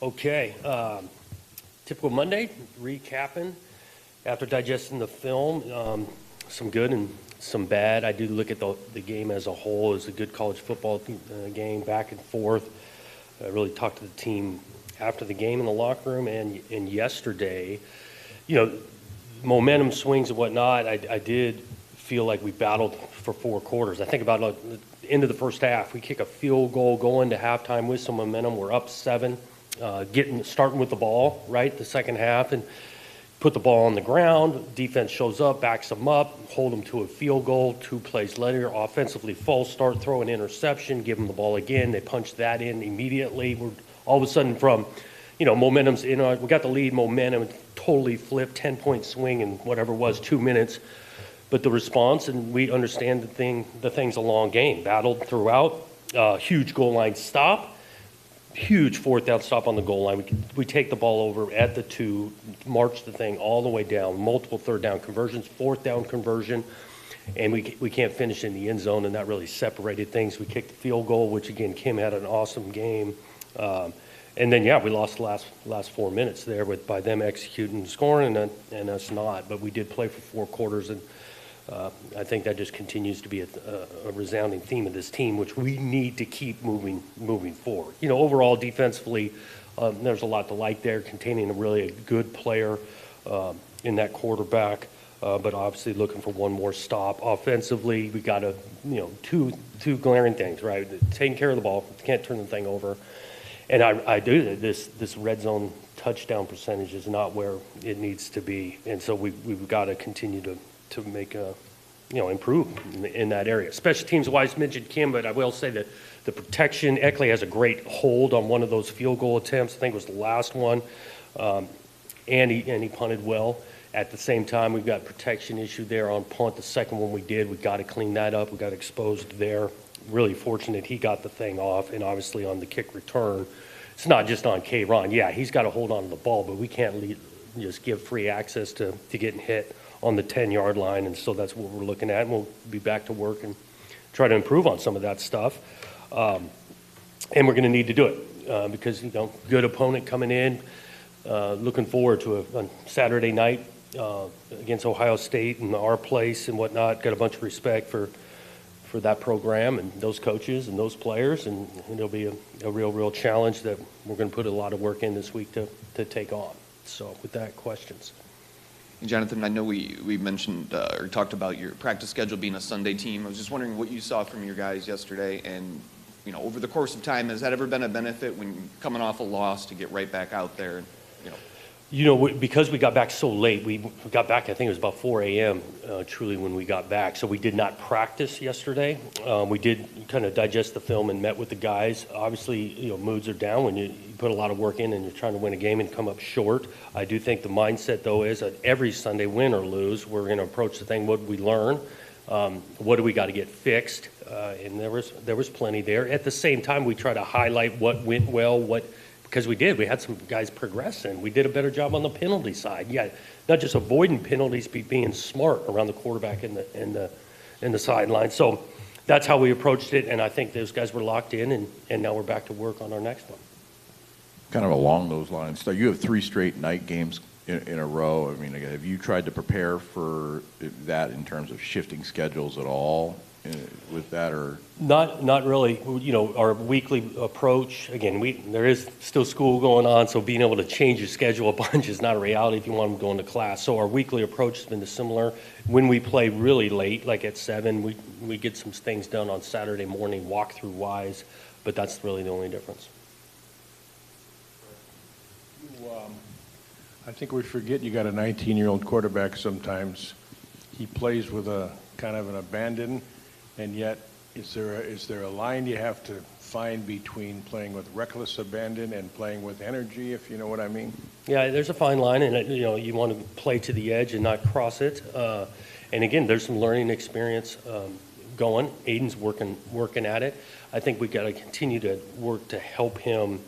Okay, typical Monday, recapping after digesting the film, some good and some bad. I do look at the game as a whole as a good college football game, back and forth. I really talked to the team after the game in the locker room and yesterday. You know, momentum swings and whatnot, I did feel like we battled for 4 quarters. I think about the end of the first half. We kick a field goal going to halftime with some momentum. We're up 7. Starting with the ball, right, the second half, and put the ball on the ground. Defense shows up, backs them up, hold them to a field goal. 2 plays later, offensively false start, throw an interception, give them the ball again. They punch that in immediately. We're all of a sudden from, momentum's in. We got the lead, momentum totally flipped, 10-point swing in whatever it was, 2 minutes. But the response, and we understand the thing's a long game. Battled throughout, huge goal line stop. Huge 4th down stop on the goal line. We take the ball over at the 2, march the thing all the way down, multiple 3rd down conversions, 4th down conversion, and we can't finish in the end zone, and that really separated things. We kicked the field goal, which again, Kim had an awesome game. And then, we lost the last 4 minutes there by them executing and scoring and us not. But we did play for 4 quarters, and I think that just continues to be a resounding theme of this team, which we need to keep moving forward. Overall, defensively, there's a lot to like there, containing a good player in that quarterback, but obviously looking for one more stop. Offensively, we got two glaring things, right? Taking care of the ball, can't turn the thing over. And I do this red zone touchdown percentage is not where it needs to be, and so we've got to continue to make improve in that area. Special teams wise, mentioned Kim, but I will say that the protection, Eckley has a great hold on one of those field goal attempts. I think it was the last one, and he punted well. At the same time, we've got protection issue there on punt. The second one we got to clean that up. We got exposed there. Really fortunate he got the thing off, and obviously on the kick return, it's not just on K-Ron. Yeah, he's got to hold on to the ball, but we can't just give free access to getting hit on the 10-yard line, and so that's what we're looking at, and we'll be back to work and try to improve on some of that stuff. And we're going to need to do it because, good opponent coming in. Looking forward to a Saturday night against Ohio State and our place and whatnot. Got a bunch of respect for that program and those coaches and those players, and it'll be a real challenge that we're going to put a lot of work in this week to take on. So with that, questions? Jonathan, I know we mentioned or talked about your practice schedule being a Sunday team. I was just wondering what you saw from your guys yesterday, and over the course of time, has that ever been a benefit when coming off a loss to get right back out there? Because we got back so late, we got back, I think it was about 4 a.m. Truly when we got back. So we did not practice yesterday. We did kind of digest the film and met with the guys. Obviously, moods are down when you put a lot of work in and you're trying to win a game and come up short. I do think the mindset, though, is that every Sunday, win or lose, we're going to approach the thing, what did we learn? What do we got to get fixed? And there was plenty there. At the same time, we try to highlight what went well, because we had some guys progressing. We did a better job on the penalty side. Yeah, not just avoiding penalties, but being smart around the quarterback and the sideline. So that's how we approached it, and I think those guys were locked in, and now we're back to work on our next one. Kind of along those lines, so you have 3 straight night games in a row. I mean, have you tried to prepare for that in terms of shifting schedules at all with that, or not really? Our weekly approach, again, there is still school going on, so being able to change your schedule a bunch is not a reality if you want them going to class. So our weekly approach has been similar. When we play really late, like at 7, we get some things done on Saturday morning, walkthrough wise, but that's really the only difference. I think we forget you got a 19-year-old quarterback sometimes. He plays with a kind of an abandon, and yet is there a line you have to find between playing with reckless abandon and playing with energy, if you know what I mean? Yeah, there's a fine line, and you want to play to the edge and not cross it. And again, there's some learning experience going. Aiden's working at it. I think we've got to continue to work to help him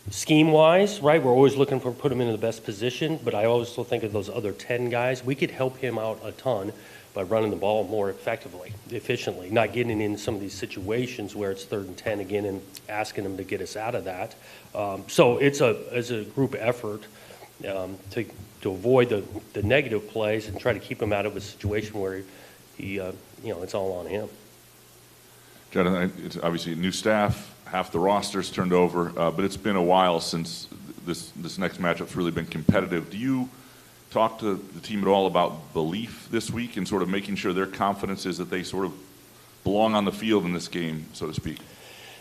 scheme-wise, right? We're always looking put him in the best position, but I also think of those other 10 guys. We could help him out a ton by running the ball more effectively, efficiently, not getting in some of these situations where it's 3rd and 10 again and asking them to get us out of that. So it's a group effort to avoid the negative plays and try to keep him out of a situation where he it's all on him. Jonathan, it's obviously a new staff, half the roster's turned over, but it's been a while since this next matchup's really been competitive. Do you talk to the team at all about belief this week and sort of making sure their confidence is that they sort of belong on the field in this game, so to speak?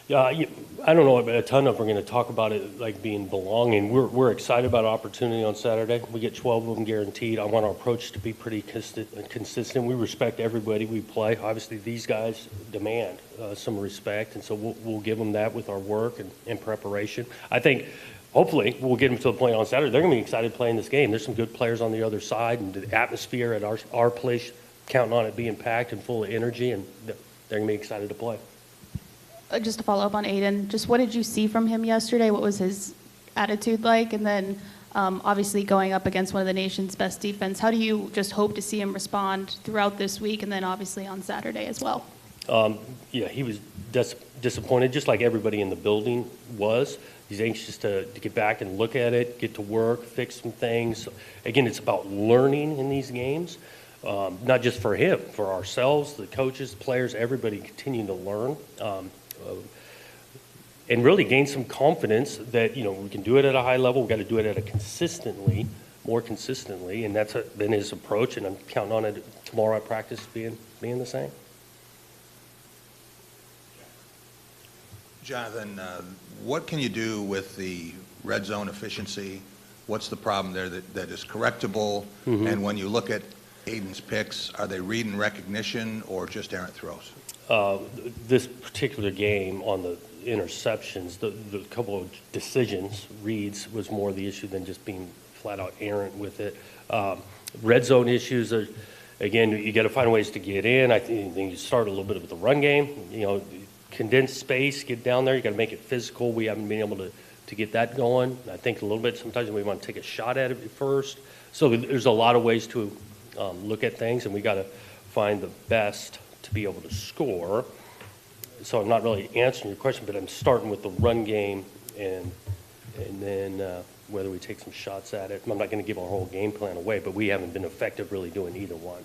Yeah, I don't know a ton of them are going to talk about it like being belonging. We're excited about opportunity on Saturday. We get 12 of them guaranteed. I want our approach to be pretty consistent. We respect everybody we play. Obviously, these guys demand some respect, and so we'll give them that with our work and preparation. I think hopefully we'll get them to the point on Saturday. They're going to be excited playing this game. There's some good players on the other side, and the atmosphere at our place, counting on it being packed and full of energy, and they're going to be excited to play. Just to follow up on Aiden, just what did you see from him yesterday? What was his attitude like? And then obviously going up against one of the nation's best defense, how do you just hope to see him respond throughout this week and then obviously on Saturday as well? Yeah, he was disappointed, just like everybody in the building was. He's anxious to get back and look at it, get to work, fix some things. Again, it's about learning in these games, not just for him, for ourselves, the coaches, players, everybody continuing to learn. And really gain some confidence that, we can do it at a high level. We've got to do it at a more consistently, and that's been his approach, and I'm counting on it tomorrow at practice being the same. Jonathan, what can you do with the red zone efficiency? What's the problem there that is correctable? Mm-hmm. And when you look at Aiden's picks, are they read and recognition or just errant throws? This particular game on the interceptions, the couple of decisions, reads, was more the issue than just being flat out errant with it. Red zone issues are, again, you got to find ways to get in. I think you start a little bit with the run game, condense space, get down there. You got to make it physical. We haven't been able to get that going. I think a little bit sometimes we want to take a shot at it first. So there's a lot of ways to look at things, and we got to find the best to be able to score. So I'm not really answering your question, but I'm starting with the run game and then whether we take some shots at it. I'm not going to give our whole game plan away, but we haven't been effective really doing either one.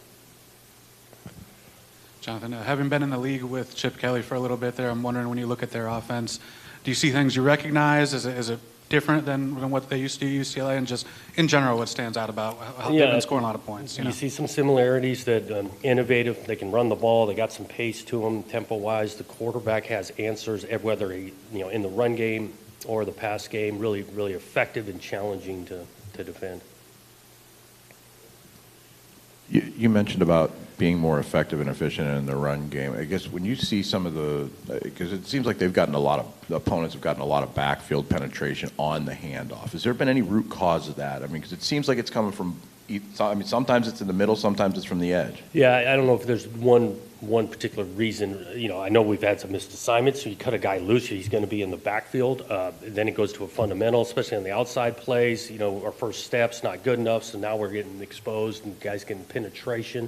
Jonathan, having been in the league with Chip Kelly for a little bit there, I'm wondering when you look at their offense, do you see things you recognize? Is it different than what they used to do at UCLA? And just in general, what stands out about how they've been scoring a lot of points? You see some similarities that innovative. They can run the ball. They got some pace to them tempo-wise. The quarterback has answers, whether he, in the run game or the pass game, really, really effective and challenging to defend. You mentioned about being more effective and efficient in the run game. I guess when you see some of because it seems like the opponents have gotten a lot of backfield penetration on the handoff. Has there been any root cause of that? I mean, because it seems like it's coming from, sometimes it's in the middle, sometimes it's from the edge. Yeah, I don't know if there's one particular reason. I know we've had some missed assignments, so you cut a guy loose, he's going to be in the backfield. Then it goes to a fundamental, especially on the outside plays. Our first step's not good enough, so now we're getting exposed and guys getting penetration.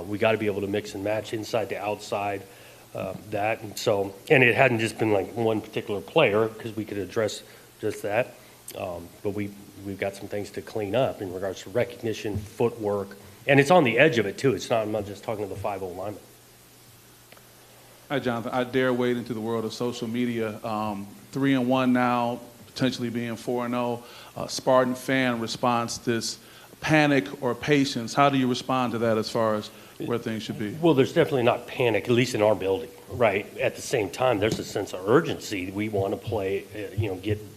We got to be able to mix and match inside to outside that. And it hadn't just been like one particular player because we could address just that. But we've got some things to clean up in regards to recognition, footwork, and it's on the edge of it too. I'm not just talking to the 5-0 lineman. Hi, Jonathan. I dare wade into the world of social media. 3-1 now, potentially being 4-0. Spartan fan response, this panic or patience. How do you respond to that as far as where things should be? Well, there's definitely not panic, at least in our building, right? At the same time, there's a sense of urgency. We want to play,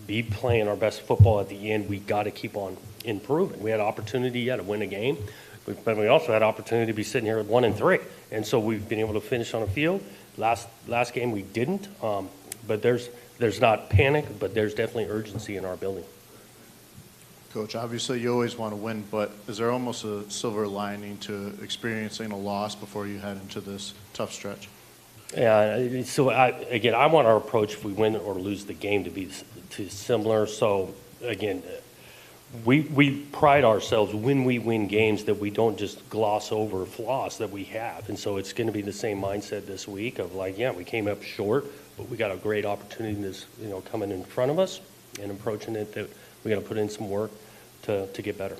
be playing our best football at the end. We got to keep on improving. We had an opportunity to win a game, but we also had opportunity to be sitting here at 1-3, and so we've been able to finish on the field. Last game we didn't, but there's not panic, but there's definitely urgency in our building. Coach, obviously you always want to win, but is there almost a silver lining to experiencing a loss before you head into this tough stretch? Yeah, so I want our approach if we win or lose the game to be similar. So again, we pride ourselves when we win games that we don't just gloss over flaws that we have. And so it's going to be the same mindset this week of like, yeah, we came up short, but we got a great opportunity this, coming in front of us and approaching it that we got to put in some work to get better.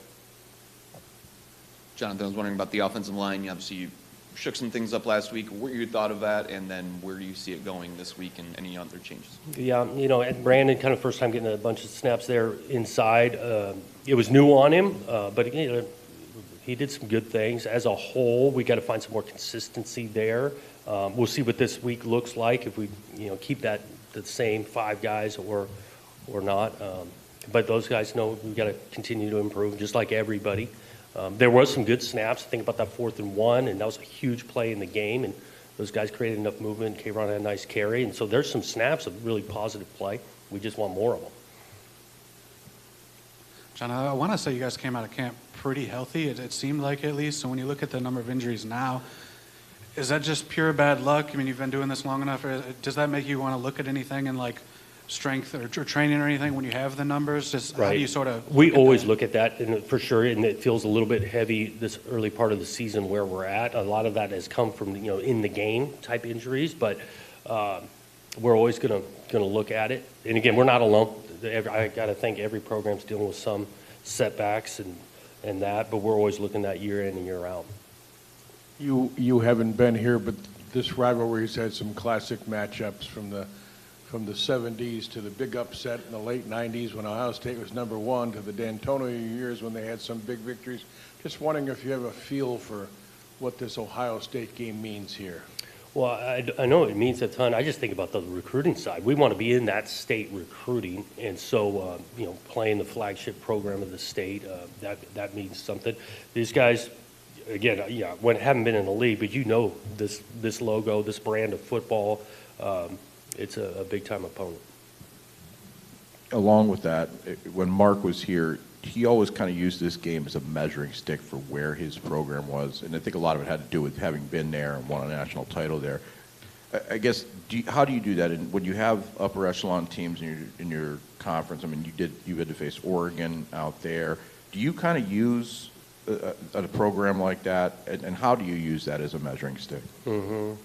Jonathan, I was wondering about the offensive line. Obviously, you shook some things up last week. What you thought of that, and then where do you see it going this week and any other changes? Yeah, and Brandon, kind of first time getting a bunch of snaps there inside. It was new on him, but he did some good things. As a whole, we got to find some more consistency there. We'll see what this week looks like if we, keep the same 5 guys or not. But those guys know we got to continue to improve, just like everybody. There was some good snaps. Think about that 4th and 1, and that was a huge play in the game. And those guys created enough movement. K-Ron had a nice carry, and so there's some snaps of really positive play. We just want more of them. John, I want to say you guys came out of camp pretty healthy. It seemed like, at least. So when you look at the number of injuries now, is that just pure bad luck? I mean, you've been doing this long enough. Does that make you want to look at anything in like strength or training or anything when you have the numbers? Just Right. How do you sort of? We always look at that, and for sure, and it feels a little bit heavy this early part of the season where we're at. A lot of that has come from in the game type injuries, but we're always going to look at it. And again, we're not alone. I got to think every program's dealing with some setbacks and that, but we're always looking at year in and year out. You haven't been here, but this rivalry's had some classic matchups from the 70s to the big upset in the late 90s when Ohio State was number 1 to the D'Antonio years when they had some big victories. Just wondering if you have a feel for what this Ohio State game means here. Well, I know it means a ton. I just think about the recruiting side. We want to be in that state recruiting, and so playing the flagship program of the state, that means something. These guys, again, haven't been in the league, but this logo, this brand of football, it's a big time opponent. Along with that, when Mark was here, he always kind of used this game as a measuring stick for where his program was, and I think a lot of it had to do with having been there and won a national title there. I guess, how do you do that? And when you have upper echelon teams in your conference, I mean, you had to face Oregon out there. Do you kind of use a program like that, and how do you use that as a measuring stick? Mm-hmm.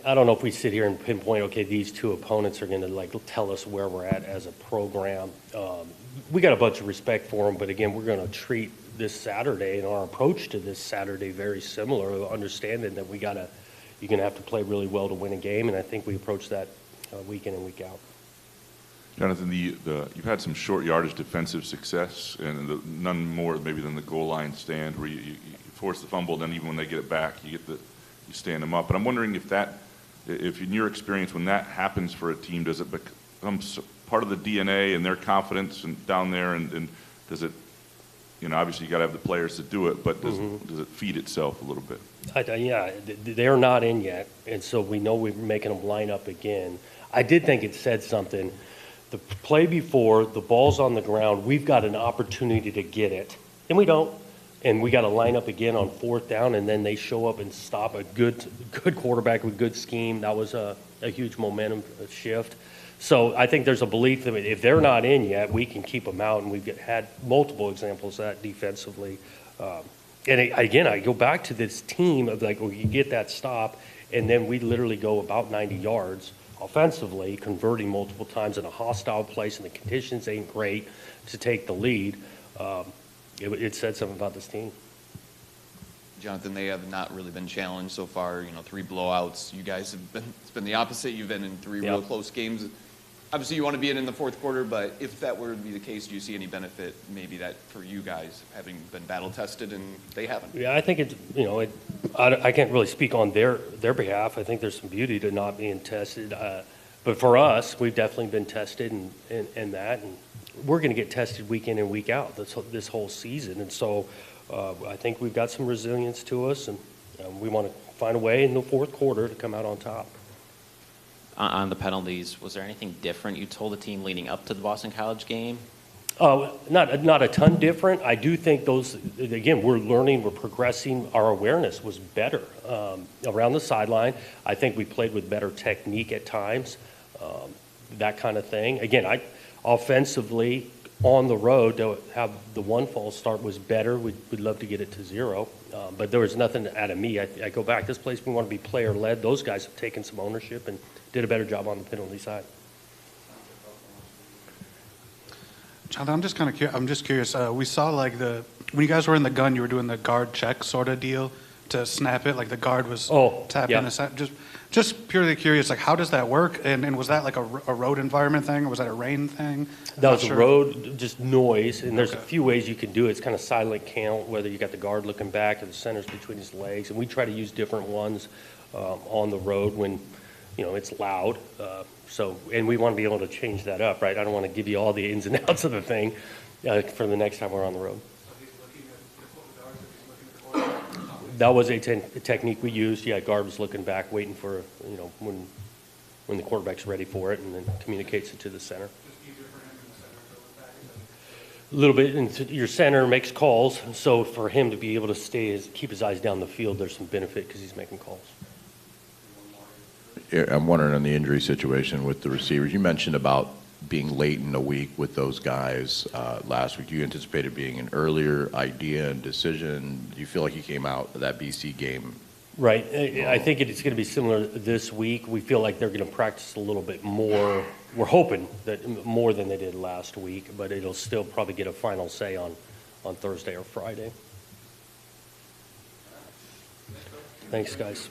I don't know if we sit here and pinpoint, okay, these 2 opponents are going to tell us where we're at as a program. We got a bunch of respect for them, but again, we're going to treat this Saturday and our approach to this Saturday very similar, understanding that you're going to have to play really well to win a game, and I think we approach that week in and week out. Jonathan, you've had some short yardage defensive success, and none more maybe than the goal line stand where you force the fumble, and then even when they get it back, you stand them up. But I'm wondering if in your experience, when that happens for a team, does it become part of the DNA and their confidence down there, and does it, obviously you got to have the players to do it, but does it feed itself a little bit? They're not in yet, and so we know we're making them line up again. I did think it said something. The play before, the ball's on the ground, we've got an opportunity to get it, and we don't. And we got to line up again on 4th down, and then they show up and stop a good quarterback with good scheme. That was a huge momentum shift. So I think there's a belief that if they're not in yet, we can keep them out, and we've had multiple examples of that defensively. I go back to this team of you get that stop, and then we literally go about 90 yards offensively, converting multiple times in a hostile place, and the conditions ain't great to take the lead. It said something about this team. Jonathan, they have not really been challenged so far. 3 blowouts. You guys it's been the opposite. You've been in 3 real close games. Obviously, you want to be in the 4th quarter, but if that were to be the case, do you see any benefit, maybe that for you guys, having been battle tested and they haven't? Yeah, I think I can't really speak on their behalf. I think there's some beauty to not being tested. But for us, we've definitely been tested and that. And we're going to get tested week in and week out this whole season. And so I think we've got some resilience to us, and we want to find a way in the 4th quarter to come out on top. On the penalties, was there anything different you told the team leading up to the Boston College game? Not a ton different. I do think those, again, we're learning, we're progressing. Our awareness was better around the sideline. I think we played with better technique at times, that kind of thing. Again, offensively, on the road to have the one false start was better. We'd love to get it to 0, but there was nothing out of me. I go back. This place, we want to be player-led. Those guys have taken some ownership and did a better job on the penalty side. Jonathan, I'm just curious. We saw like when you guys were in the gun, you were doing the guard check sort of deal to snap it, like the guard was tapping yeah. the snap. Just purely curious, like how does that work? And was that like a road environment thing, or was that a rain thing? That was a road, just noise, and there's a few ways you can do it. It's kind of silent count, whether you got the guard looking back or the center's between his legs, and we try to use different ones on the road when, it's loud. And we want to be able to change that up, right? I don't want to give you all the ins and outs of the thing for the next time we're on the road. That was a technique we used. Yeah, guard was looking back, waiting for, when the quarterback's ready for it, and then communicates it to the center. A little bit, and your center makes calls, so for him to be able to keep his eyes down the field, there's some benefit because he's making calls. Yeah, I'm wondering on the injury situation with the receivers. You mentioned about being late in the week with those guys last week. You anticipated being an earlier idea and decision. Do you feel like you came out of that BC game? Right. I think it's going to be similar this week. We feel like they're going to practice a little bit more. We're hoping that more than they did last week, but it'll still probably get a final say on Thursday or Friday. Thanks, guys.